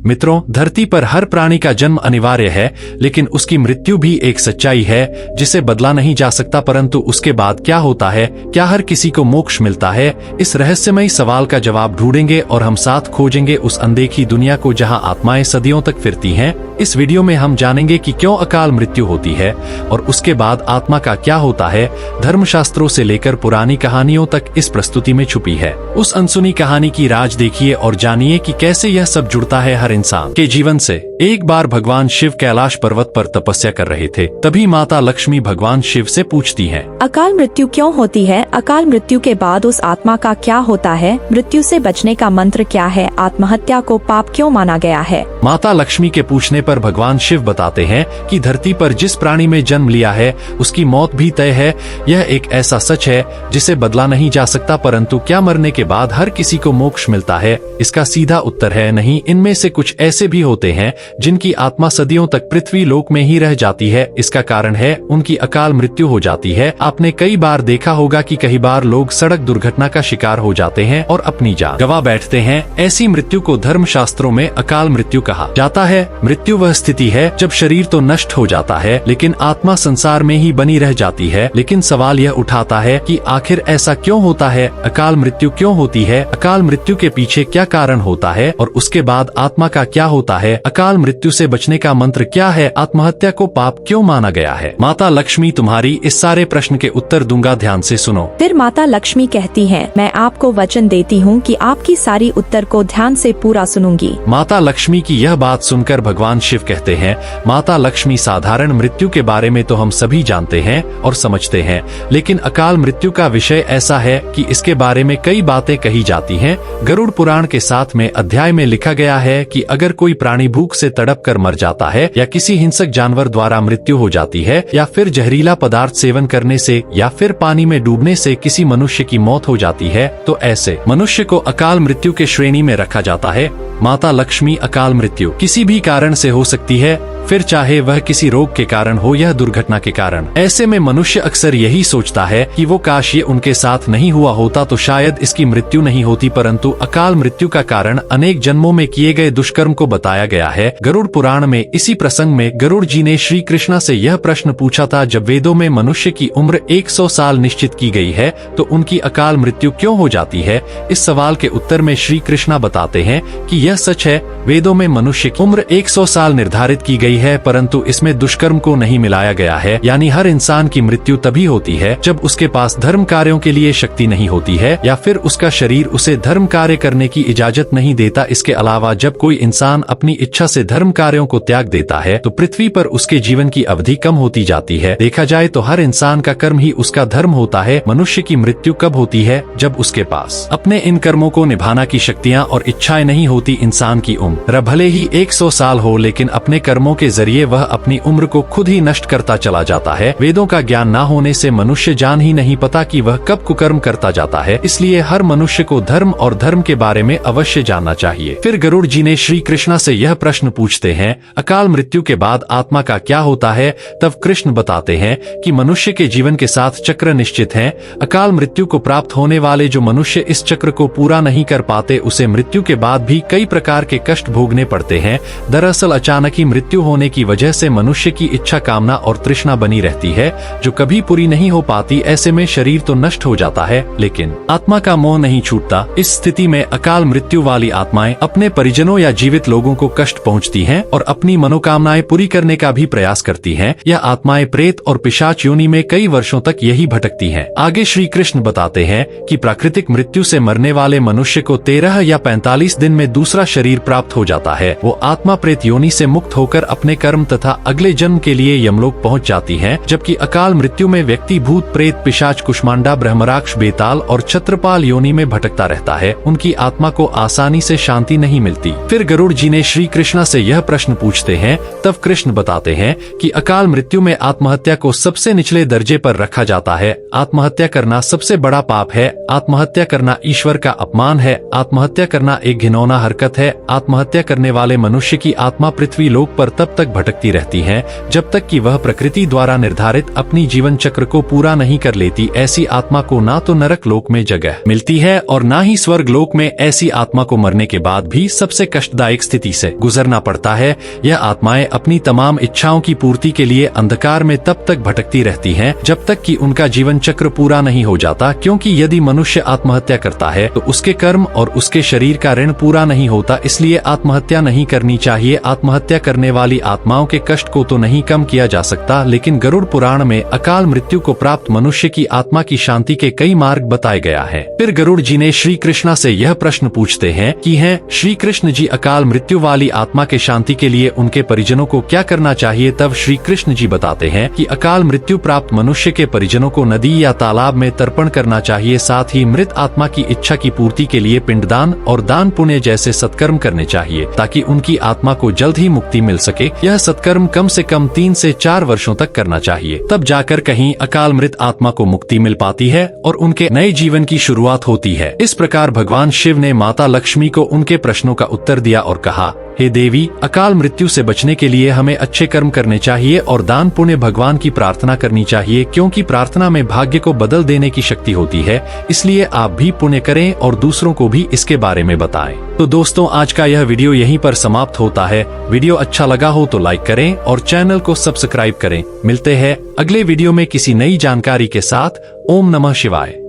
मित्रों, धरती पर हर प्राणी का जन्म अनिवार्य है, लेकिन उसकी मृत्यु भी एक सच्चाई है जिसे बदला नहीं जा सकता। परंतु उसके बाद क्या होता है? क्या हर किसी को मोक्ष मिलता है? इस रहस्यमयी सवाल का जवाब ढूंढेंगे और हम साथ खोजेंगे उस अनदेखी दुनिया को जहां आत्माएं सदियों तक फिरती हैं। इस वीडियो में हम जानेंगे कि क्यों अकाल मृत्यु होती है और उसके बाद आत्मा का क्या होता है। धर्मशास्त्रों से लेकर पुरानी कहानियों तक इस प्रस्तुति में छुपी है। उस अनसुनी कहानी की राज देखिए और जानिए कि कैसे यह सब जुड़ता है हर इंसान के जीवन से। एक बार भगवान शिव कैलाश पर्वत पर तपस्या कर रहे थे। तभी माता लक्ष्मी भगवान शिव से पूछती हैं, अकाल मृत्यु क्यों होती है? अकाल मृत्यु के बाद उस आत्मा का क्या होता है? मृत्यु से बचने का मंत्र क्या है? आत्महत्या को पाप क्यों माना गया है? माता लक्ष्मी के पूछने पर भगवान शिव बताते हैं कि धरती पर जिस प्राणी में जन्म लिया है उसकी मौत भी तय है। यह एक ऐसा सच है जिसे बदला नहीं जा सकता। परंतु क्या मरने के बाद हर किसी को मोक्ष मिलता है? इसका सीधा उत्तर है नहीं। इनमें से कुछ ऐसे भी होते हैं जिनकी आत्मा सदियों तक पृथ्वी लोक में ही रह जाती है। इसका कारण है उनकी अकाल मृत्यु हो जाती है। आपने कई बार देखा होगा कि कई बार लोग सड़क दुर्घटना का शिकार हो जाते हैं और अपनी जान गंवा बैठते हैं। ऐसी मृत्यु को धर्मशास्त्रों में अकाल मृत्यु कहा जाता है। मृत्यु वह स्थिति है जब शरीर तो नष्ट हो जाता है लेकिन आत्मा संसार में ही बनी रह जाती है। लेकिन सवाल यह उठाता है कि आखिर ऐसा क्यों होता है? अकाल मृत्यु क्यों होती है? अकाल मृत्यु के पीछे क्या कारण होता है और उसके बाद आत्मा का क्या होता है? अकाल मृत्यु से बचने का मंत्र क्या है? आत्महत्या को पाप क्यों माना गया है? माता लक्ष्मी तुम्हारी इस सारे प्रश्न के उत्तर दूंगा, ध्यान से सुनो। फिर माता लक्ष्मी कहती हैं, मैं आपको वचन देती हूँ कि आपकी सारी उत्तर को ध्यान से पूरा सुनूंगी। माता लक्ष्मी की यह बात सुनकर भगवान शिव कहते हैं, माता लक्ष्मी, साधारण मृत्यु के बारे में तो हम सभी जानते हैं और समझते हैं, लेकिन अकाल मृत्यु का विषय ऐसा है कि इसके बारे में कई बातें कही जाती हैं। गरुड़ पुराण के 7वें अध्याय में लिखा गया है कि अगर कोई प्राणी भूख से तड़प कर मर जाता है या किसी हिंसक जानवर द्वारा मृत्यु हो जाती है या फिर जहरीला पदार्थ सेवन करने से या फिर पानी में डूबने से किसी मनुष्य की मौत हो जाती है तो ऐसे मनुष्य को अकाल मृत्यु के श्रेणी में रखा जाता है। माता लक्ष्मी, अकाल मृत्यु किसी भी कारण से हो सकती है, फिर चाहे वह किसी रोग के कारण हो या दुर्घटना के कारण। ऐसे में मनुष्य अक्सर यही सोचता है कि वो काश ये उनके साथ नहीं हुआ होता तो शायद इसकी मृत्यु नहीं होती। परंतु अकाल मृत्यु का कारण अनेक जन्मों में किए गए दुष्कर्म को बताया गया है। गरुड़ पुराण में इसी प्रसंग में गरुड़ जी ने श्री कृष्ण से यह प्रश्न पूछा था, जब वेदों में मनुष्य की उम्र 100 साल निश्चित की गई है तो उनकी अकाल मृत्यु क्यों हो जाती है? इस सवाल के उत्तर में श्री कृष्ण बताते हैं कि यह सच है, वेदों में मनुष्य की उम्र 100 साल निर्धारित की गई है, परंतु इसमें दुष्कर्म को नहीं मिलाया गया है। यानी हर इंसान की मृत्यु तभी होती है जब उसके पास धर्म कार्यों के लिए शक्ति नहीं होती है या फिर उसका शरीर उसे धर्म कार्य करने की इजाजत नहीं देता। इसके अलावा जब कोई इंसान अपनी इच्छा से धर्म कार्यों को त्याग देता है तो पृथ्वी पर उसके जीवन की अवधि कम होती जाती है। देखा जाए तो हर इंसान का कर्म ही उसका धर्म होता है। मनुष्य की मृत्यु कब होती है? जब उसके पास अपने इन कर्मों को निभाना की शक्तियाँ और इच्छाएं नहीं होती। इंसान की उम्र भले ही 100 साल हो, लेकिन अपने कर्मों के जरिए वह अपनी उम्र को खुद ही नष्ट करता चला जाता है। वेदों का ज्ञान न होने से मनुष्य जान ही नहीं पाता कि वह कब कुकर्म करता जाता है। इसलिए हर मनुष्य को धर्म और धर्म के बारे में अवश्य जानना चाहिए। फिर गरुड़ जी ने श्री कृष्ण से यह प्रश्न पूछते हैं, अकाल मृत्यु के बाद आत्मा का क्या होता है? तब कृष्ण बताते हैं कि मनुष्य के जीवन के साथ चक्र निश्चित है। अकाल मृत्यु को प्राप्त होने वाले जो मनुष्य इस चक्र को पूरा नहीं कर पाते उसे मृत्यु के बाद भी कई प्रकार के कष्ट भोगने पड़ते हैं। दरअसल अचानक ही मृत्यु होने की वजह से मनुष्य की इच्छा, कामना और तृष्णा बनी रहती है जो कभी पूरी नहीं हो पाती। ऐसे में शरीर तो नष्ट हो जाता है लेकिन आत्मा का मोह नहीं छूटता। इस स्थिति में अकाल मृत्यु वाली आत्माएं अपने परिजनों या जीवित लोगों को कष्ट पहुंचती हैं और अपनी मनोकामनाएं पूरी करने का भी प्रयास करती हैं। यह आत्माएं प्रेत और पिशाच योनि में कई वर्षों तक यही भटकती हैं। आगे श्री कृष्ण बताते हैं कि प्राकृतिक मृत्यु से मरने वाले मनुष्य को 13 या 45 दिन में दूसरा शरीर प्राप्त हो जाता है। वो आत्मा प्रेत योनि से मुक्त होकर अपने कर्म तथा अगले जन्म के लिए यमलोक पहुंच जाती है। जबकि अकाल मृत्यु में व्यक्ति भूत, प्रेत, पिशाच, कुष्मांडा, ब्रह्मराक्ष, बेताल और छत्रपाल योनि में भटकता रहता है। उनकी आत्मा को आसानी से शांति नहीं मिलती। फिर गरुड़ जी ने श्री कृष्ण से यह प्रश्न पूछते हैं। तब कृष्ण बताते हैं कि अकाल मृत्यु में आत्महत्या को सबसे निचले दर्जे पर रखा जाता है। आत्महत्या करना सबसे बड़ा पाप है। आत्महत्या करना ईश्वर का अपमान है। आत्महत्या करना एक घिनौना हरकत है। आत्महत्या करने वाले मनुष्य की आत्मा पृथ्वी लोक पर तब तब तक भटकती रहती हैं जब तक कि वह प्रकृति द्वारा निर्धारित अपनी जीवन चक्र को पूरा नहीं कर लेती। ऐसी आत्मा को ना तो नरक लोक में जगह मिलती है और ना ही स्वर्ग लोक में। ऐसी आत्मा को मरने के बाद भी सबसे कष्टदायक स्थिति से गुजरना पड़ता है। यह आत्माएं अपनी तमाम इच्छाओं की पूर्ति के लिए अंधकार में तब तक भटकती रहती हैं जब तक कि उनका जीवन चक्र पूरा नहीं हो जाता, क्योंकि यदि मनुष्य आत्महत्या करता है तो उसके कर्म और उसके शरीर का ऋण पूरा नहीं होता। इसलिए आत्महत्या नहीं करनी चाहिए। आत्महत्या करने वाली आत्माओं के कष्ट को तो नहीं कम किया जा सकता, लेकिन गरुड़ पुराण में अकाल मृत्यु को प्राप्त मनुष्य की आत्मा की शांति के कई मार्ग बताए गया है। फिर गरुड़ जी ने श्री कृष्ण से यह प्रश्न पूछते हैं कि हैं श्री कृष्ण जी, अकाल मृत्यु वाली आत्मा के शांति के लिए उनके परिजनों को क्या करना चाहिए? तब श्री कृष्ण जी बताते हैं कि अकाल मृत्यु प्राप्त मनुष्य के परिजनों को नदी या तालाब में तर्पण करना चाहिए। साथ ही मृत आत्मा की इच्छा की पूर्ति के लिए पिंडदान और दान पुण्य जैसे सत्कर्म करने चाहिए ताकि उनकी आत्मा को जल्द ही मुक्ति मिल सके। यह सत्कर्म कम से कम 3 से 4 वर्षों तक करना चाहिए, तब जाकर कहीं अकाल मृत आत्मा को मुक्ति मिल पाती है और उनके नए जीवन की शुरुआत होती है। इस प्रकार भगवान शिव ने माता लक्ष्मी को उनके प्रश्नों का उत्तर दिया और कहा, हे देवी, अकाल मृत्यु से बचने के लिए हमें अच्छे कर्म करने चाहिए और दान पुण्य भगवान की प्रार्थना करनी चाहिए, क्योंकि प्रार्थना में भाग्य को बदल देने की शक्ति होती है। इसलिए आप भी पुण्य करें और दूसरों को भी इसके बारे में बताएं। तो दोस्तों, आज का यह वीडियो यहीं पर समाप्त होता है। वीडियो अच्छा लगा हो तो लाइक करें और चैनल को सब्सक्राइब करें। मिलते हैं अगले वीडियो में किसी नई जानकारी के साथ। ओम नमः शिवाय।